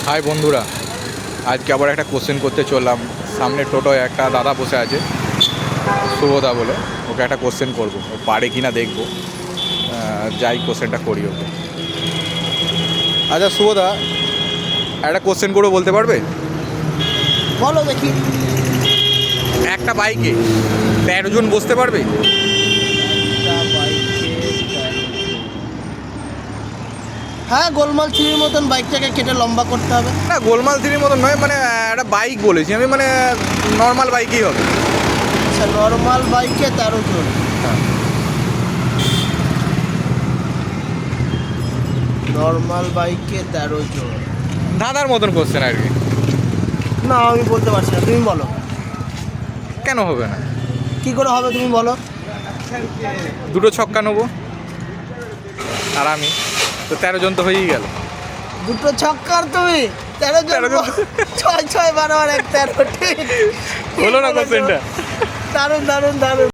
High বন্ধুরা, আজকে আবার একটা কোশ্চেন করতে চললাম। সামনে টোটোয় একটা দাদা বসে আছে, শুভদা বলে। ওকে একটা কোশ্চেন করবো, ও পারে কি না দেখবো। যাই কোশ্চেনটা করি ওকে। আচ্ছা শুভদা, একটা কোশ্চেন করবো, বলতে পারবে? বলো দেখি। একটা বাইকে 13 জন বসতে পারবে? হ্যাঁ, গোলমাল থ্রির মতন বাইকটাকে কেটে লম্বা করতে হবে। না, গোলমাল থ্রির মতন নয়, মানে একটা বাইক বলেছি আমি, মানে নর্মাল বাইকই হবে। আচ্ছা, নর্মাল বাইকে 13 জন। হ্যাঁ। নর্মাল বাইকে 13 জন। দাদার মতন কোশ্চেন আর কি। না, আমি বলতে পারছি না, তুমি বলো। কেন হবে না? কি করে হবে তুমি বলো। দুটো ছক্কা নেবো আর আমি তো 13 জন তো হয়েই গেল। দুটো ছক্কার তুমি 13 জন। 13 জন। 6 6 12 আর 1 13, ঠিক হলো না কোশ্চেনটা? দারুণ দারুণ দারুণ।